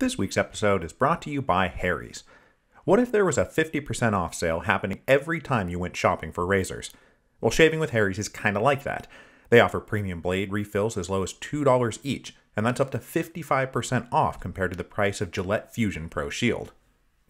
This week's episode is brought to you by Harry's. What if there was a 50% off sale happening every time you went shopping for razors? Well, shaving with Harry's is kind of like that. They offer premium blade refills as low as $2 each, and that's up to 55% off compared to the price of Gillette Fusion Pro Shield.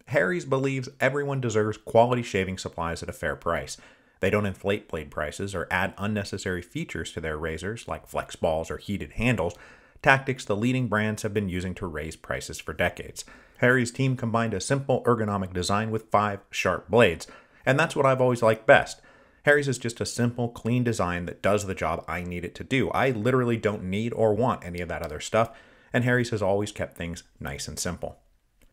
Harry's believes everyone deserves quality shaving supplies at a fair price. They don't inflate blade prices or add unnecessary features to their razors like flex balls or heated handles, tactics the leading brands have been using to raise prices for decades. Harry's team combined a simple ergonomic design with 5 sharp blades, and that's what I've always liked best. Harry's is just a simple, clean design that does the job I need it to do. I literally don't need or want any of that other stuff, and Harry's has always kept things nice and simple.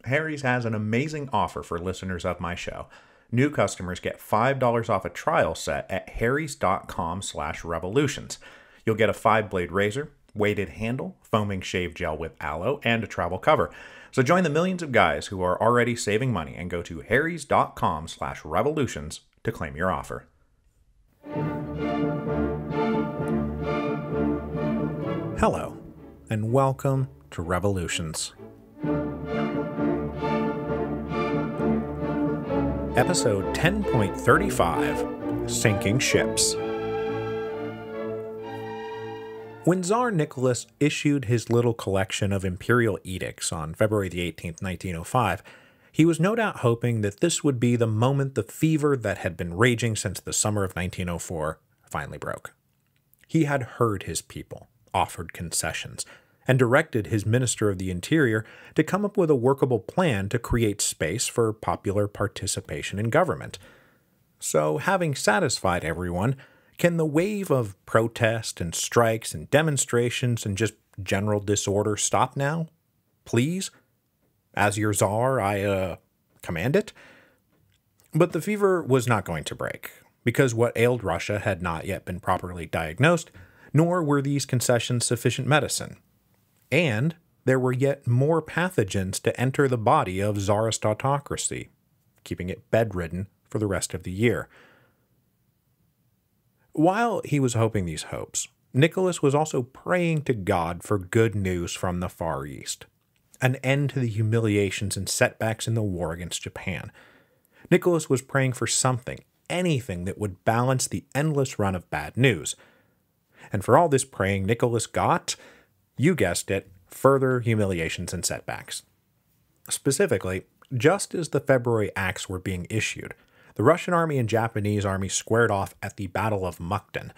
Harry's has an amazing offer for listeners of my show. New customers get $5 off a trial set at harrys.com/revolutions. You'll get a 5-blade razor, weighted handle, foaming shave gel with aloe, and a travel cover. So join the millions of guys who are already saving money and go to harrys.com/revolutions to claim your offer. Hello, and welcome to Revolutions. Episode 10.35, Sinking Ships. When Tsar Nicholas issued his little collection of imperial edicts on February the 18th, 1905, he was no doubt hoping that this would be the moment the fever that had been raging since the summer of 1904 finally broke. He had heard his people, offered concessions, and directed his Minister of the Interior to come up with a workable plan to create space for popular participation in government. So, having satisfied everyone, can the wave of protest and strikes and demonstrations and just general disorder stop now? Please? As your Tsar, I command it? But the fever was not going to break, because what ailed Russia had not yet been properly diagnosed, nor were these concessions sufficient medicine. And there were yet more pathogens to enter the body of Tsarist autocracy, keeping it bedridden for the rest of the year. While he was hoping these hopes, Nicholas was also praying to God for good news from the Far East, an end to the humiliations and setbacks in the war against Japan. Nicholas was praying for something, anything that would balance the endless run of bad news. And for all this praying, Nicholas got, you guessed it, further humiliations and setbacks. Specifically, just as the February acts were being issued, the Russian army and Japanese army squared off at the Battle of Mukden,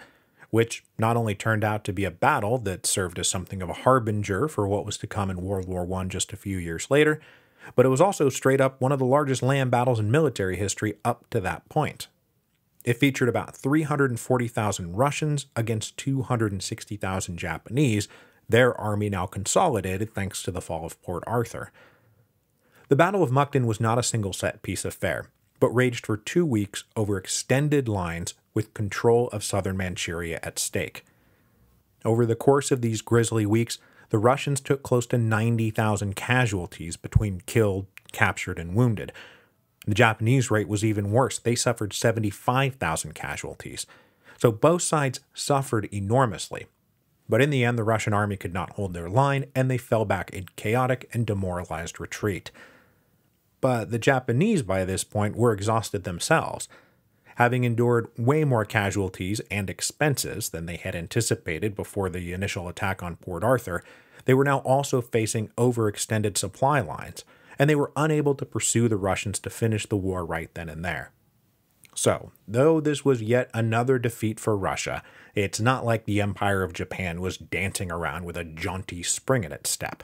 which not only turned out to be a battle that served as something of a harbinger for what was to come in World War I just a few years later, but it was also straight up one of the largest land battles in military history up to that point. It featured about 340,000 Russians against 260,000 Japanese, their army now consolidated thanks to the fall of Port Arthur. The Battle of Mukden was not a single set-piece affair, but raged for 2 weeks over extended lines with control of southern Manchuria at stake. Over the course of these grisly weeks, the Russians took close to 90,000 casualties between killed, captured, and wounded. The Japanese rate was even worse. They suffered 75,000 casualties. So both sides suffered enormously. But in the end, the Russian army could not hold their line, and they fell back in chaotic and demoralized retreat. But the Japanese by this point were exhausted themselves. Having endured way more casualties and expenses than they had anticipated before the initial attack on Port Arthur, they were now also facing overextended supply lines, and they were unable to pursue the Russians to finish the war right then and there. So, though this was yet another defeat for Russia, it's not like the Empire of Japan was dancing around with a jaunty spring in its step.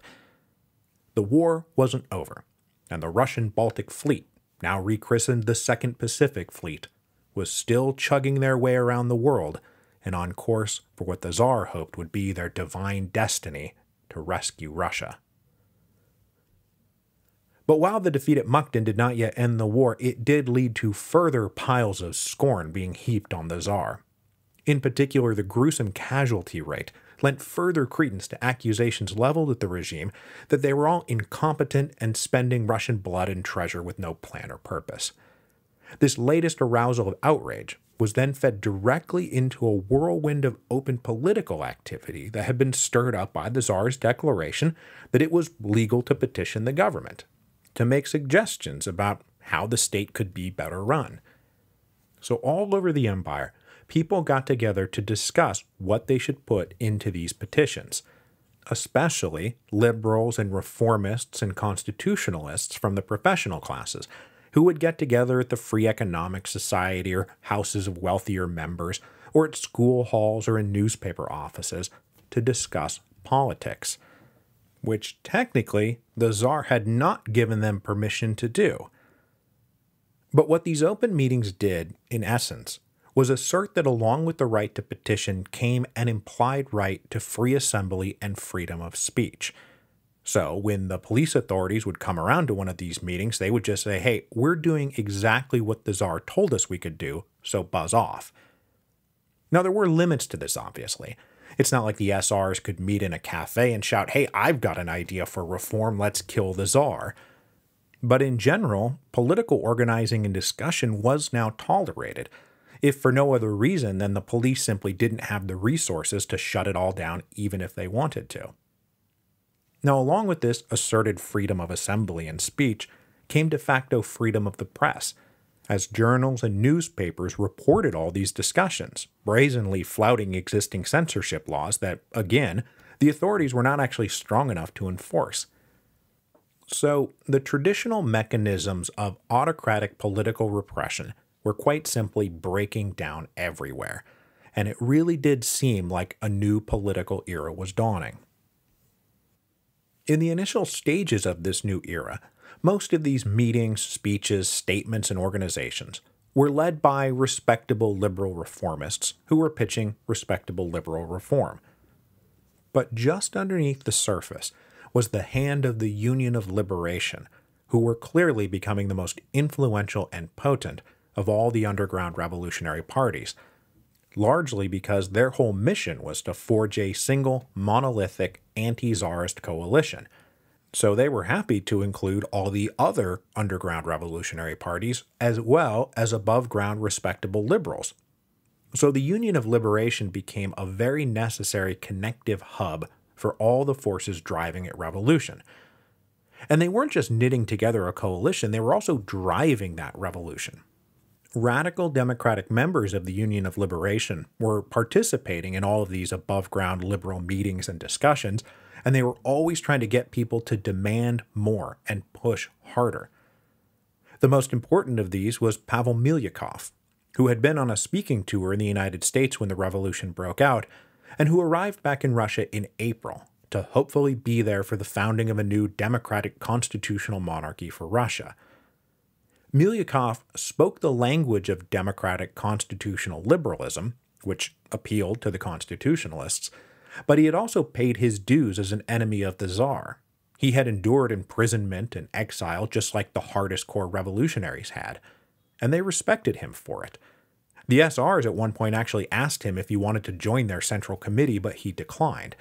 The war wasn't over, and the Russian Baltic Fleet, now rechristened the Second Pacific Fleet, was still chugging their way around the world and on course for what the Tsar hoped would be their divine destiny to rescue Russia. But while the defeat at Mukden did not yet end the war, it did lead to further piles of scorn being heaped on the Tsar. In particular, the gruesome casualty rate lent further credence to accusations leveled at the regime that they were all incompetent and spending Russian blood and treasure with no plan or purpose. This latest arousal of outrage was then fed directly into a whirlwind of open political activity that had been stirred up by the Tsar's declaration that it was legal to petition the government, to make suggestions about how the state could be better run. So all over the empire, people got together to discuss what they should put into these petitions, especially liberals and reformists and constitutionalists from the professional classes, who would get together at the Free Economic Society or houses of wealthier members, or at school halls or in newspaper offices to discuss politics, which technically the Tsar had not given them permission to do. But what these open meetings did, in essence, was assert that along with the right to petition came an implied right to free assembly and freedom of speech. So when the police authorities would come around to one of these meetings, they would just say, hey, we're doing exactly what the Tsar told us we could do, so buzz off. Now, there were limits to this, obviously. It's not like the SRs could meet in a cafe and shout, hey, I've got an idea for reform, let's kill the Tsar. But in general, political organizing and discussion was now tolerated, if for no other reason than the police simply didn't have the resources to shut it all down even if they wanted to. Now, along with this asserted freedom of assembly and speech came de facto freedom of the press, as journals and newspapers reported all these discussions, brazenly flouting existing censorship laws that, again, the authorities were not actually strong enough to enforce. So, the traditional mechanisms of autocratic political repression were quite simply breaking down everywhere, and it really did seem like a new political era was dawning. In the initial stages of this new era, most of these meetings, speeches, statements, and organizations were led by respectable liberal reformists who were pitching respectable liberal reform. But just underneath the surface was the hand of the Union of Liberation, who were clearly becoming the most influential and potent of all the underground revolutionary parties, largely because their whole mission was to forge a single, monolithic, anti-Tsarist coalition. So they were happy to include all the other underground revolutionary parties, as well as above-ground respectable liberals. So the Union of Liberation became a very necessary connective hub for all the forces driving at revolution. And they weren't just knitting together a coalition, they were also driving that revolution. Radical democratic members of the Union of Liberation were participating in all of these above-ground liberal meetings and discussions, and they were always trying to get people to demand more and push harder. The most important of these was Pavel Miliakoff, who had been on a speaking tour in the United States when the revolution broke out, and who arrived back in Russia in April to hopefully be there for the founding of a new democratic constitutional monarchy for Russia. Miliakoff spoke the language of democratic constitutional liberalism, which appealed to the constitutionalists, but he had also paid his dues as an enemy of the Tsar. He had endured imprisonment and exile just like the hardest core revolutionaries had, and they respected him for it. The SRs at one point actually asked him if he wanted to join their central committee, but he declined.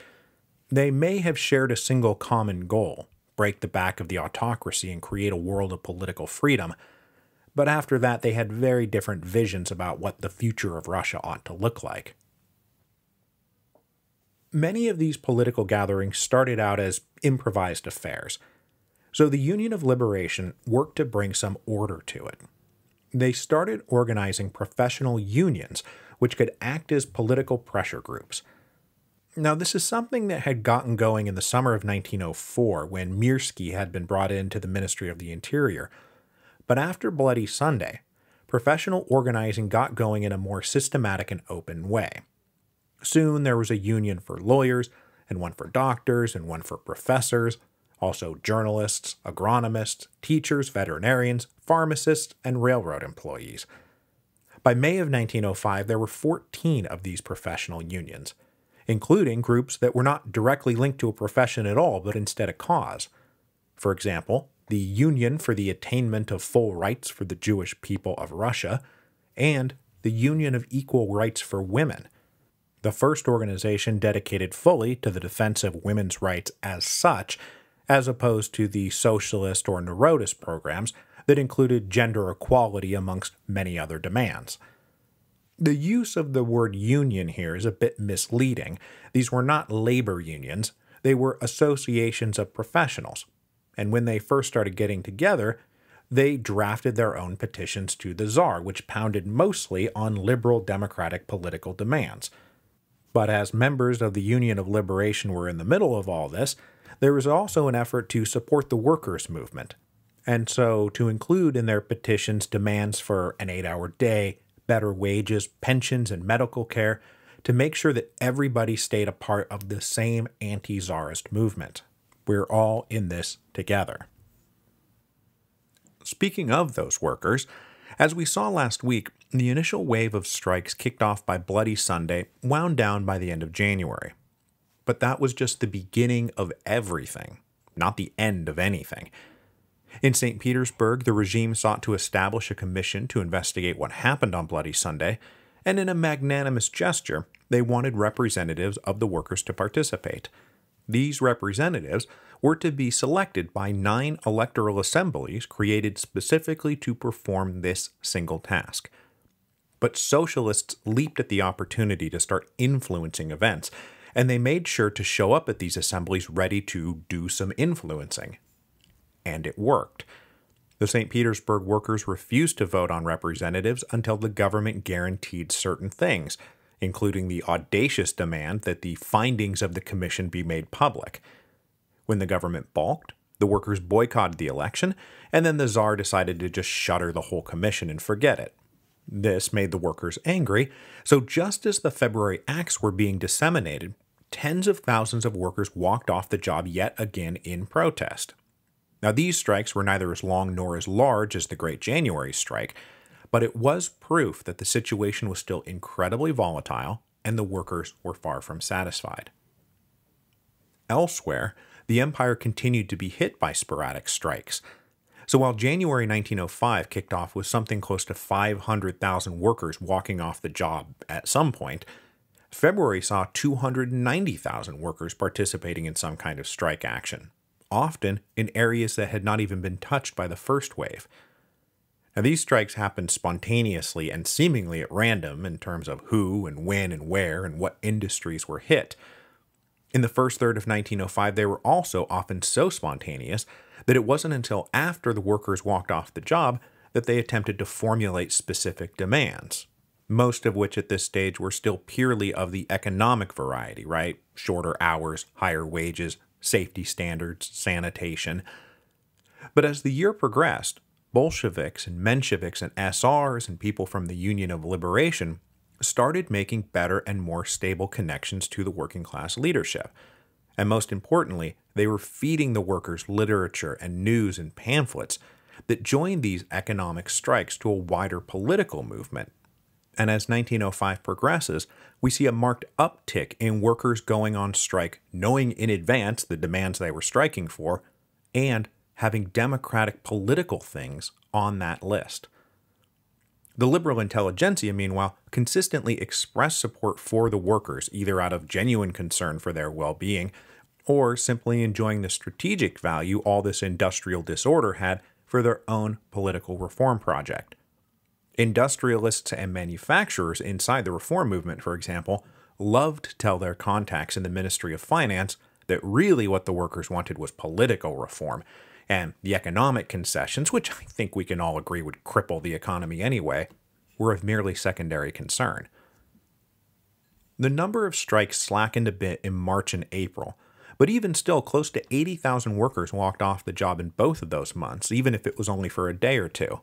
They may have shared a single common goal, break the back of the autocracy and create a world of political freedom, but after that they had very different visions about what the future of Russia ought to look like. Many of these political gatherings started out as improvised affairs, so the Union of Liberation worked to bring some order to it. They started organizing professional unions, which could act as political pressure groups. Now, this is something that had gotten going in the summer of 1904 when Mirsky had been brought into the Ministry of the Interior, but after Bloody Sunday, professional organizing got going in a more systematic and open way. Soon there was a union for lawyers, and one for doctors, and one for professors, also journalists, agronomists, teachers, veterinarians, pharmacists, and railroad employees. By May of 1905, there were 14 of these professional unions, including groups that were not directly linked to a profession at all, but instead a cause. For example, the Union for the Attainment of Full Rights for the Jewish People of Russia, and the Union of Equal Rights for Women, the first organization dedicated fully to the defense of women's rights as such, as opposed to the Socialist or Narodist programs that included gender equality amongst many other demands. The use of the word union here is a bit misleading. These were not labor unions, they were associations of professionals. And when they first started getting together, they drafted their own petitions to the Tsar, which pounded mostly on liberal democratic political demands. But as members of the Union of Liberation were in the middle of all this, there was also an effort to support the workers' movement. And so to include in their petitions demands for an 8-hour day, better wages, pensions, and medical care, to make sure that everybody stayed a part of the same anti-Tsarist movement. We're all in this together. Speaking of those workers, as we saw last week, the initial wave of strikes kicked off by Bloody Sunday wound down by the end of January. But that was just the beginning of everything, not the end of anything. In St. Petersburg, the regime sought to establish a commission to investigate what happened on Bloody Sunday, and in a magnanimous gesture, they wanted representatives of the workers to participate. These representatives were to be selected by 9 electoral assemblies created specifically to perform this single task. But socialists leaped at the opportunity to start influencing events, and they made sure to show up at these assemblies ready to do some influencing. And it worked. The St. Petersburg workers refused to vote on representatives until the government guaranteed certain things, including the audacious demand that the findings of the commission be made public. When the government balked, the workers boycotted the election, and then the Tsar decided to just shutter the whole commission and forget it. This made the workers angry, so just as the February acts were being disseminated, tens of thousands of workers walked off the job yet again in protest. Now, these strikes were neither as long nor as large as the Great January Strike, but it was proof that the situation was still incredibly volatile and the workers were far from satisfied. Elsewhere, the empire continued to be hit by sporadic strikes. So while January 1905 kicked off with something close to 500,000 workers walking off the job at some point, February saw 290,000 workers participating in some kind of strike action, often in areas that had not even been touched by the first wave. Now, these strikes happened spontaneously and seemingly at random in terms of who and when and where and what industries were hit. In the first third of 1905, they were also often so spontaneous that it wasn't until after the workers walked off the job that they attempted to formulate specific demands, most of which at this stage were still purely of the economic variety, right? Shorter hours, higher wages, safety standards, sanitation. But as the year progressed, Bolsheviks and Mensheviks and SRs and people from the Union of Liberation started making better and more stable connections to the working class leadership. And most importantly, they were feeding the workers literature and news and pamphlets that joined these economic strikes to a wider political movement. And as 1905 progresses, we see a marked uptick in workers going on strike, knowing in advance the demands they were striking for, and having democratic political things on that list. The liberal intelligentsia, meanwhile, consistently expressed support for the workers, either out of genuine concern for their well-being, or simply enjoying the strategic value all this industrial disorder had for their own political reform project. Industrialists and manufacturers inside the reform movement, for example, loved to tell their contacts in the Ministry of Finance that really what the workers wanted was political reform, and the economic concessions, which I think we can all agree would cripple the economy anyway, were of merely secondary concern. The number of strikes slackened a bit in March and April, but even still, close to 80,000 workers walked off the job in both of those months, even if it was only for a day or two.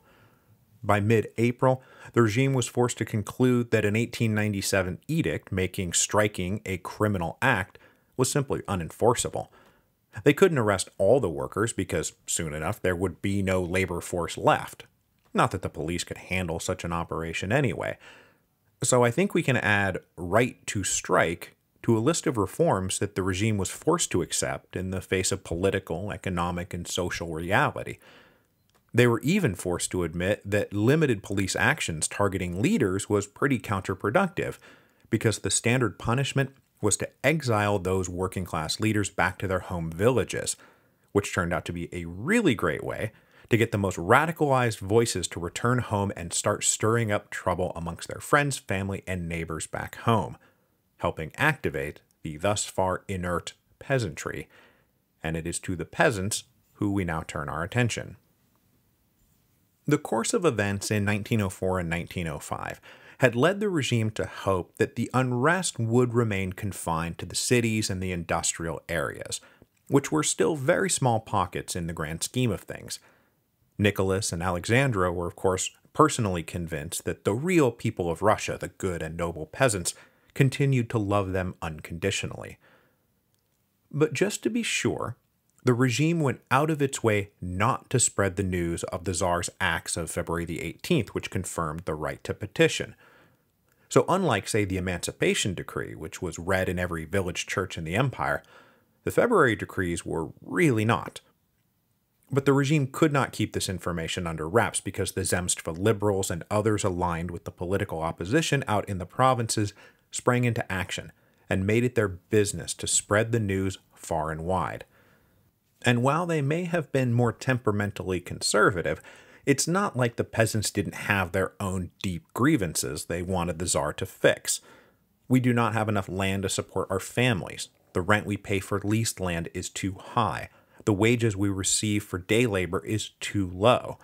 By mid-April, the regime was forced to conclude that an 1897 edict making striking a criminal act was simply unenforceable. They couldn't arrest all the workers because soon enough there would be no labor force left. Not that the police could handle such an operation anyway. So I think we can add right to strike to a list of reforms that the regime was forced to accept in the face of political, economic, and social reality. They were even forced to admit that limited police actions targeting leaders was pretty counterproductive, because the standard punishment was to exile those working class leaders back to their home villages, which turned out to be a really great way to get the most radicalized voices to return home and start stirring up trouble amongst their friends, family, and neighbors back home, helping activate the thus far inert peasantry. And it is to the peasants who we now turn our attention. The course of events in 1904 and 1905 had led the regime to hope that the unrest would remain confined to the cities and the industrial areas, which were still very small pockets in the grand scheme of things. Nicholas and Alexandra were, of course, personally convinced that the real people of Russia, the good and noble peasants, continued to love them unconditionally. But just to be sure, the regime went out of its way not to spread the news of the Tsar's acts of February the 18th, which confirmed the right to petition. So unlike, say, the Emancipation Decree, which was read in every village church in the empire, the February decrees were really not. But the regime could not keep this information under wraps because the Zemstva liberals and others aligned with the political opposition out in the provinces sprang into action and made it their business to spread the news far and wide. And while they may have been more temperamentally conservative, it's not like the peasants didn't have their own deep grievances they wanted the Tsar to fix. We do not have enough land to support our families. The rent we pay for leased land is too high. The wages we receive for day labor is too low.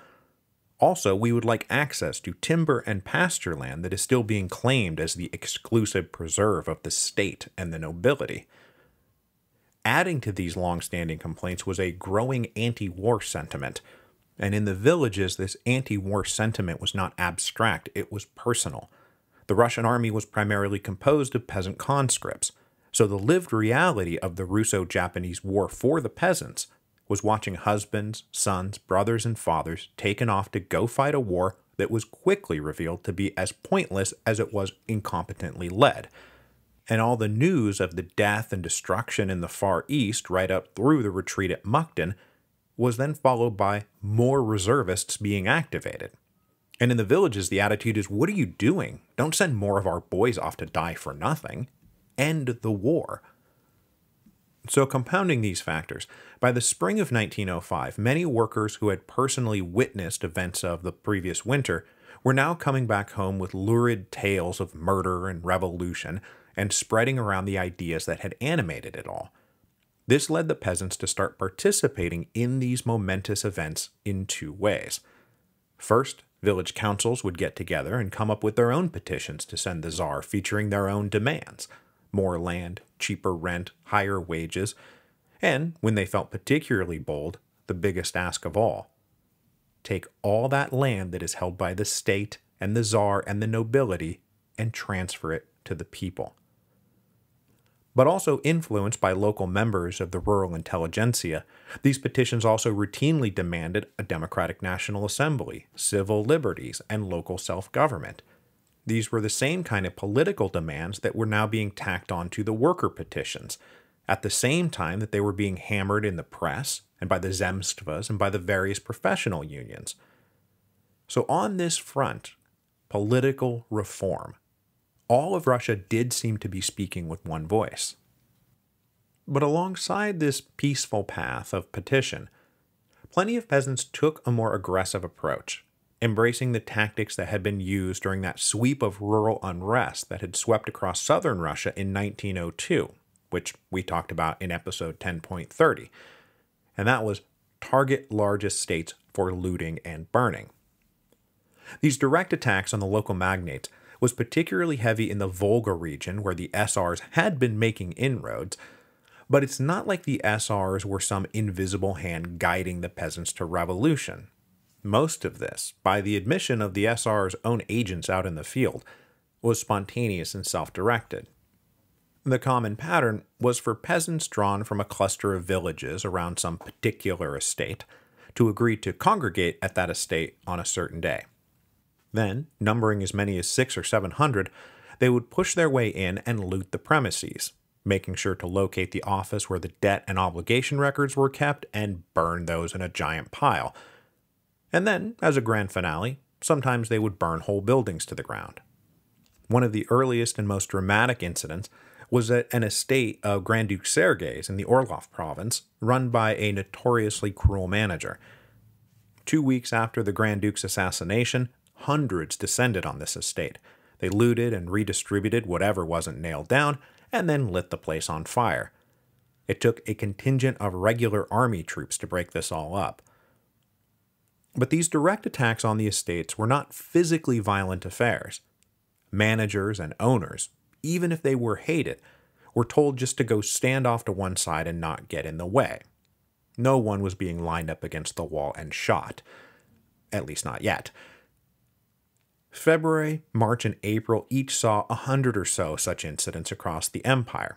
Also, we would like access to timber and pasture land that is still being claimed as the exclusive preserve of the state and the nobility. Adding to these long-standing complaints was a growing anti-war sentiment, and in the villages this anti-war sentiment was not abstract, it was personal. The Russian army was primarily composed of peasant conscripts, so the lived reality of the Russo-Japanese war for the peasants was watching husbands, sons, brothers, and fathers taken off to go fight a war that was quickly revealed to be as pointless as it was incompetently led. And all the news of the death and destruction in the Far East right up through the retreat at Mukden was then followed by more reservists being activated. And in the villages, the attitude is, what are you doing? Don't send more of our boys off to die for nothing. End the war. So compounding these factors, by the spring of 1905, many workers who had personally witnessed events of the previous winter were now coming back home with lurid tales of murder and revolution and spreading around the ideas that had animated it all. This led the peasants to start participating in these momentous events in two ways. First, village councils would get together and come up with their own petitions to send the Tsar featuring their own demands. More land, cheaper rent, higher wages, and, when they felt particularly bold, the biggest ask of all. Take all that land that is held by the state and the Tsar and the nobility and transfer it to the people. But also influenced by local members of the rural intelligentsia, these petitions also routinely demanded a democratic national assembly, civil liberties, and local self-government. These were the same kind of political demands that were now being tacked onto the worker petitions, at the same time that they were being hammered in the press, and by the Zemstvas, and by the various professional unions. So on this front, political reform, all of Russia did seem to be speaking with one voice. But alongside this peaceful path of petition, plenty of peasants took a more aggressive approach, embracing the tactics that had been used during that sweep of rural unrest that had swept across southern Russia in 1902, which we talked about in episode 10.30, and that was target largest states for looting and burning. These direct attacks on the local magnates was particularly heavy in the Volga region where the SRs had been making inroads, but it's not like the SRs were some invisible hand guiding the peasants to revolution. Most of this, by the admission of the SR's own agents out in the field, was spontaneous and self-directed. The common pattern was for peasants drawn from a cluster of villages around some particular estate to agree to congregate at that estate on a certain day. Then, numbering as many as 600 or 700, they would push their way in and loot the premises, making sure to locate the office where the debt and obligation records were kept and burn those in a giant pile. And then, as a grand finale, sometimes they would burn whole buildings to the ground. One of the earliest and most dramatic incidents was at an estate of Grand Duke Sergei's in the Orlov province, run by a notoriously cruel manager. 2 weeks after the Grand Duke's assassination, hundreds descended on this estate. They looted and redistributed whatever wasn't nailed down, and then lit the place on fire. It took a contingent of regular army troops to break this all up. But these direct attacks on the estates were not physically violent affairs. Managers and owners, even if they were hated, were told just to go stand off to one side and not get in the way. No one was being lined up against the wall and shot. At least not yet. February, March, and April each saw 100 or so such incidents across the empire.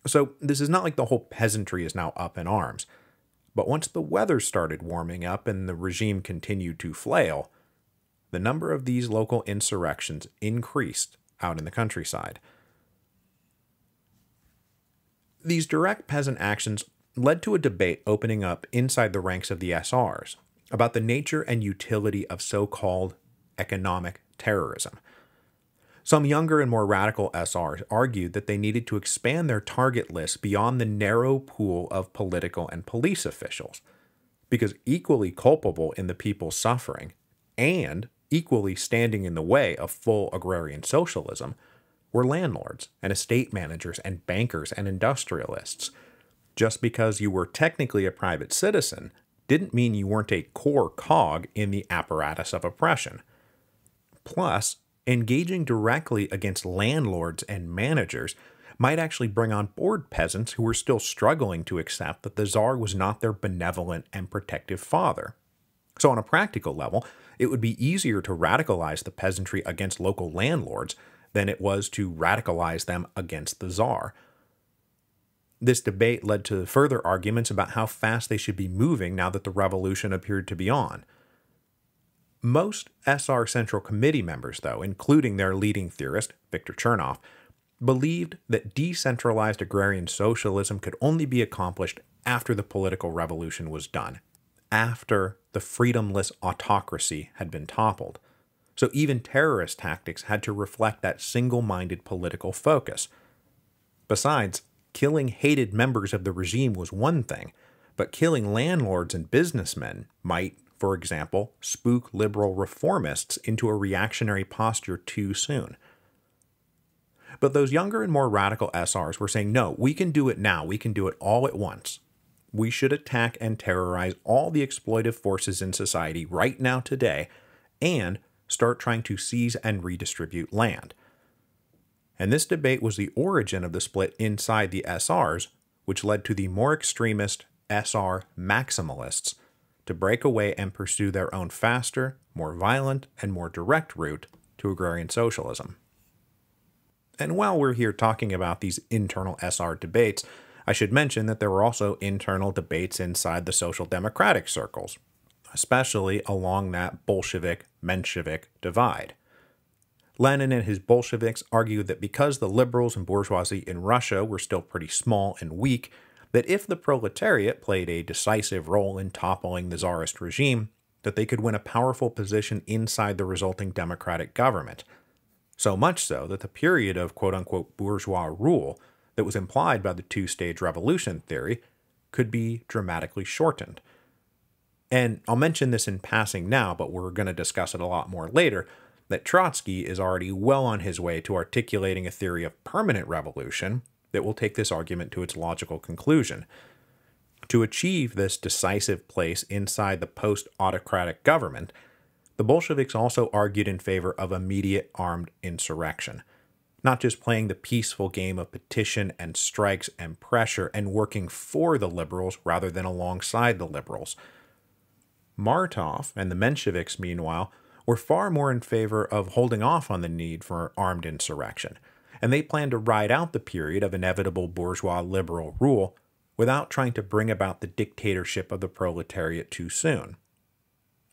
So this is not like the whole peasantry is now up in arms. But once the weather started warming up and the regime continued to flail, the number of these local insurrections increased out in the countryside. These direct peasant actions led to a debate opening up inside the ranks of the SRs about the nature and utility of so-called economic terrorism. Some younger and more radical SRs argued that they needed to expand their target list beyond the narrow pool of political and police officials, because equally culpable in the people's suffering and equally standing in the way of full agrarian socialism were landlords and estate managers and bankers and industrialists. Just because you were technically a private citizen didn't mean you weren't a core cog in the apparatus of oppression. Plus, engaging directly against landlords and managers might actually bring on board peasants who were still struggling to accept that the Tsar was not their benevolent and protective father. So on a practical level, it would be easier to radicalize the peasantry against local landlords than it was to radicalize them against the Tsar. This debate led to further arguments about how fast they should be moving now that the revolution appeared to be on. Most SR Central Committee members, though, including their leading theorist, Viktor Chernoff, believed that decentralized agrarian socialism could only be accomplished after the political revolution was done, after the freedomless autocracy had been toppled. So even terrorist tactics had to reflect that single-minded political focus. Besides, killing hated members of the regime was one thing, but killing landlords and businessmen might, for example, spook liberal reformists into a reactionary posture too soon. But those younger and more radical SRs were saying, no, we can do it now, we can do it all at once. We should attack and terrorize all the exploitive forces in society right now today, and start trying to seize and redistribute land. And this debate was the origin of the split inside the SRs, which led to the more extremist SR maximalists to break away and pursue their own faster, more violent, and more direct route to agrarian socialism. And while we're here talking about these internal SR debates, I should mention that there were also internal debates inside the social democratic circles, especially along that Bolshevik-Menshevik divide. Lenin and his Bolsheviks argued that because the liberals and bourgeoisie in Russia were still pretty small and weak, that if the proletariat played a decisive role in toppling the Tsarist regime, that they could win a powerful position inside the resulting democratic government. So much so that the period of quote-unquote bourgeois rule that was implied by the two-stage revolution theory could be dramatically shortened. And I'll mention this in passing now, but we're going to discuss it a lot more later, that Trotsky is already well on his way to articulating a theory of permanent revolution that will take this argument to its logical conclusion. To achieve this decisive place inside the post-autocratic government, the Bolsheviks also argued in favor of immediate armed insurrection, not just playing the peaceful game of petition and strikes and pressure and working for the liberals rather than alongside the liberals. Martov and the Mensheviks, meanwhile, were far more in favor of holding off on the need for armed insurrection, and they planned to ride out the period of inevitable bourgeois liberal rule without trying to bring about the dictatorship of the proletariat too soon.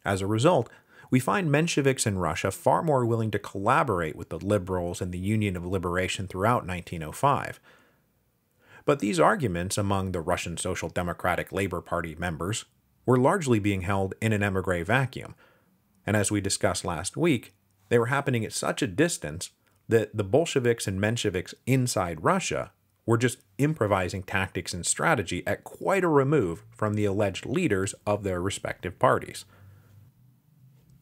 As a result, we find Mensheviks in Russia far more willing to collaborate with the liberals and the Union of Liberation throughout 1905. But these arguments among the Russian Social Democratic Labor Party members were largely being held in an émigré vacuum, and as we discussed last week, they were happening at such a distance that the Bolsheviks and Mensheviks inside Russia were just improvising tactics and strategy at quite a remove from the alleged leaders of their respective parties.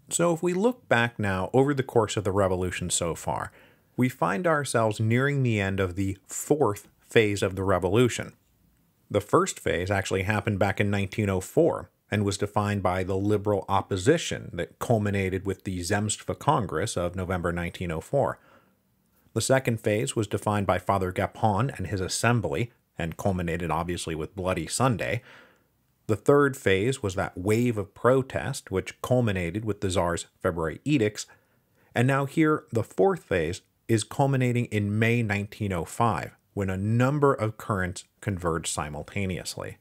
So if we look back now over the course of the revolution so far, we find ourselves nearing the end of the fourth phase of the revolution. The first phase actually happened back in 1904 and was defined by the liberal opposition that culminated with the Zemstva Congress of November 1904. The second phase was defined by Father Gapon and his assembly, and culminated obviously with Bloody Sunday. The third phase was that wave of protest, which culminated with the Tsar's February edicts, and now here the fourth phase is culminating in May 1905, when a number of currents converged simultaneously.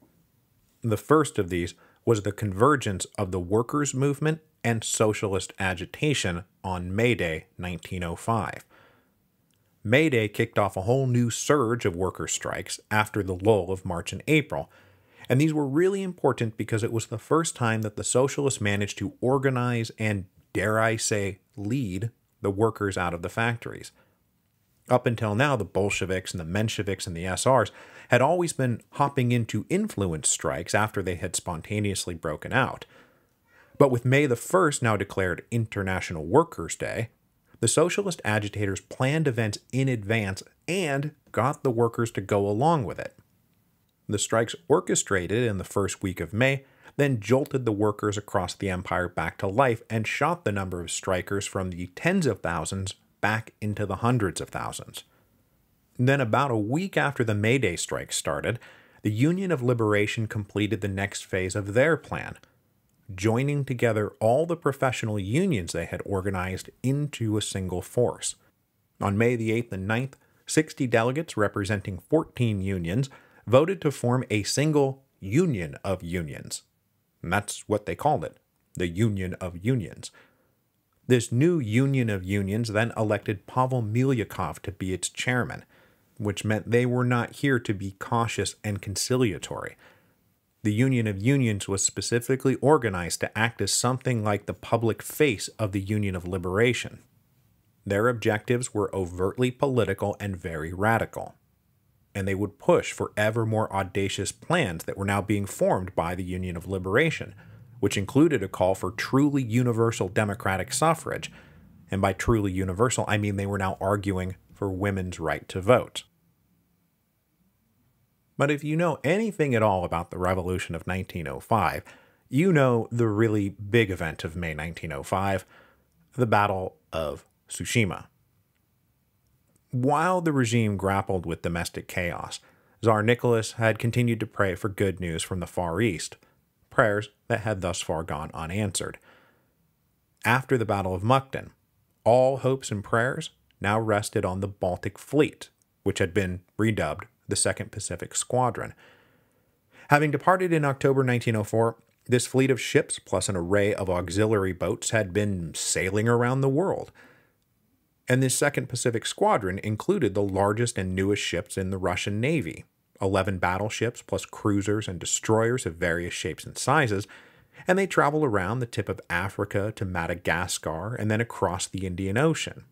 The first of these was the convergence of the workers' movement and socialist agitation on May Day 1905. May Day kicked off a whole new surge of worker strikes after the lull of March and April, and these were really important because it was the first time that the socialists managed to organize and, dare I say, lead the workers out of the factories. Up until now, the Bolsheviks and the Mensheviks and the SRs had always been hopping into influence strikes after they had spontaneously broken out. But with May the 1st now declared International Workers' Day, the socialist agitators planned events in advance and got the workers to go along with it. The strikes orchestrated in the first week of May then jolted the workers across the empire back to life and shot the number of strikers from the tens of thousands back into the hundreds of thousands. Then about a week after the May Day strike started, the Union of Liberation completed the next phase of their plan, joining together all the professional unions they had organized into a single force. On May the 8th and 9th, 60 delegates representing 14 unions voted to form a single Union of Unions. And that's what they called it, the Union of Unions. This new Union of Unions then elected Pavel Miliakoff to be its chairman, which meant they were not here to be cautious and conciliatory. The Union of Unions was specifically organized to act as something like the public face of the Union of Liberation. Their objectives were overtly political and very radical, and they would push for ever more audacious plans that were now being formed by the Union of Liberation, which included a call for truly universal democratic suffrage, and by truly universal I mean they were now arguing for women's right to vote. But if you know anything at all about the Revolution of 1905, you know the really big event of May 1905, the Battle of Tsushima. While the regime grappled with domestic chaos, Tsar Nicholas had continued to pray for good news from the Far East, prayers that had thus far gone unanswered. After the Battle of Mukden, all hopes and prayers now rested on the Baltic Fleet, which had been redubbed the Second Pacific Squadron. Having departed in October 1904, this fleet of ships plus an array of auxiliary boats had been sailing around the world. And this Second Pacific Squadron included the largest and newest ships in the Russian Navy, 11 battleships plus cruisers and destroyers of various shapes and sizes, and they traveled around the tip of Africa to Madagascar and then across the Indian Ocean.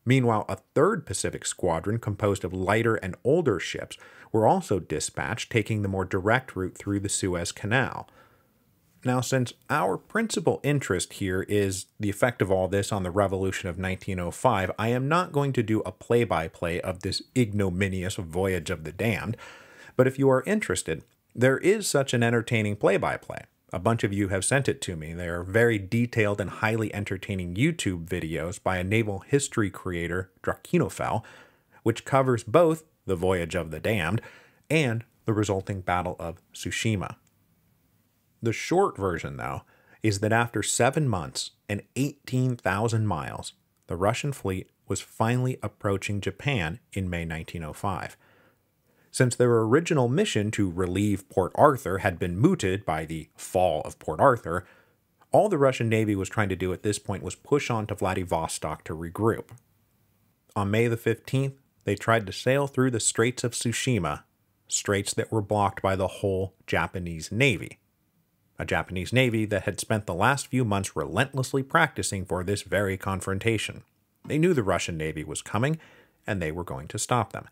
Meanwhile, a third Pacific Squadron composed of lighter and older ships were also dispatched, taking the more direct route through the Suez Canal. Now, since our principal interest here is the effect of all this on the Revolution of 1905, I am not going to do a play-by-play of this ignominious voyage of the damned, but if you are interested, there is such an entertaining play-by-play. A bunch of you have sent it to me. They are very detailed and highly entertaining YouTube videos by a naval history creator, Drakenofel, which covers both the voyage of the damned and the resulting Battle of Tsushima. The short version, though, is that after 7 months and 18,000 miles, the Russian fleet was finally approaching Japan in May 1905. Since their original mission to relieve Port Arthur had been mooted by the fall of Port Arthur, all the Russian Navy was trying to do at this point was push on to Vladivostok to regroup. On May the 15th, they tried to sail through the Straits of Tsushima, straits that were blocked by the whole Japanese Navy. A Japanese Navy that had spent the last few months relentlessly practicing for this very confrontation. They knew the Russian Navy was coming, and they were going to stop them.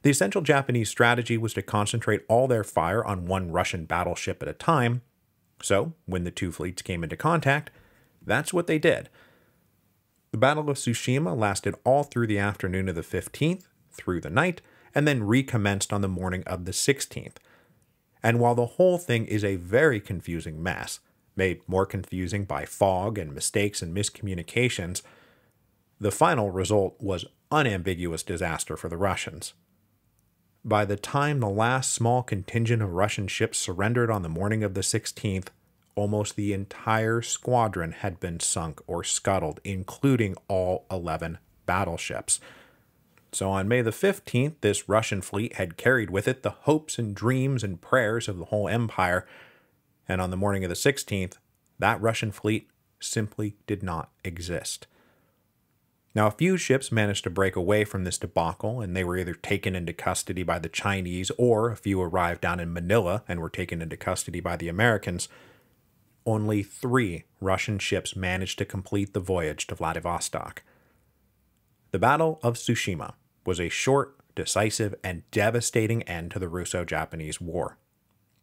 The essential Japanese strategy was to concentrate all their fire on one Russian battleship at a time, So, when the two fleets came into contact, that's what they did. The Battle of Tsushima lasted all through the afternoon of the 15th, through the night, and then recommenced on the morning of the 16th. And while the whole thing is a very confusing mess, made more confusing by fog and mistakes and miscommunications, the final result was unambiguous disaster for the Russians. By the time the last small contingent of Russian ships surrendered on the morning of the 16th, almost the entire squadron had been sunk or scuttled, including all 11 battleships. So on May the 15th, this Russian fleet had carried with it the hopes and dreams and prayers of the whole empire, and on the morning of the 16th, that Russian fleet simply did not exist. Now, a few ships managed to break away from this debacle, and they were either taken into custody by the Chinese, or a few arrived down in Manila and were taken into custody by the Americans. Only 3 Russian ships managed to complete the voyage to Vladivostok. The Battle of Tsushima was a short, decisive, and devastating end to the Russo-Japanese War.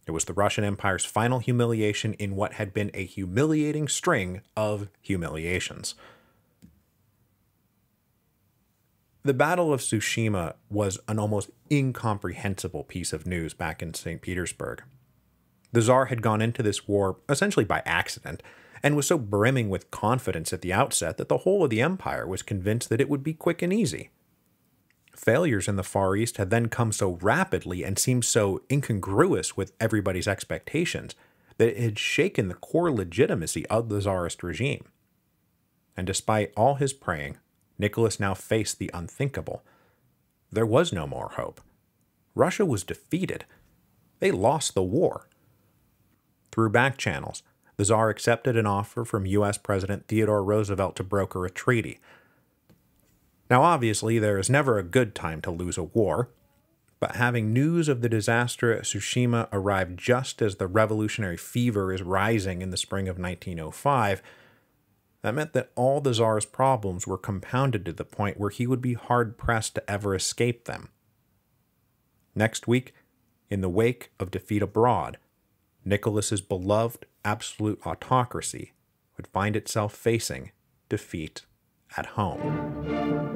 It was the Russian Empire's final humiliation in what had been a humiliating string of humiliations. The Battle of Tsushima was an almost incomprehensible piece of news back in St. Petersburg. The Tsar had gone into this war essentially by accident, and was so brimming with confidence at the outset that the whole of the empire was convinced that it would be quick and easy. Failures in the Far East had then come so rapidly and seemed so incongruous with everybody's expectations that it had shaken the core legitimacy of the Tsarist regime. And despite all his praying, Nicholas now faced the unthinkable. There was no more hope. Russia was defeated. They lost the war. Through back channels, the Tsar accepted an offer from U.S. President Theodore Roosevelt to broker a treaty. Now obviously there is never a good time to lose a war, but having news of the disaster at Tsushima arrive just as the revolutionary fever is rising in the spring of 1905, that meant that all the Tsar's problems were compounded to the point where he would be hard-pressed to ever escape them. Next week, in the wake of defeat abroad, Nicholas's beloved absolute autocracy would find itself facing defeat at home.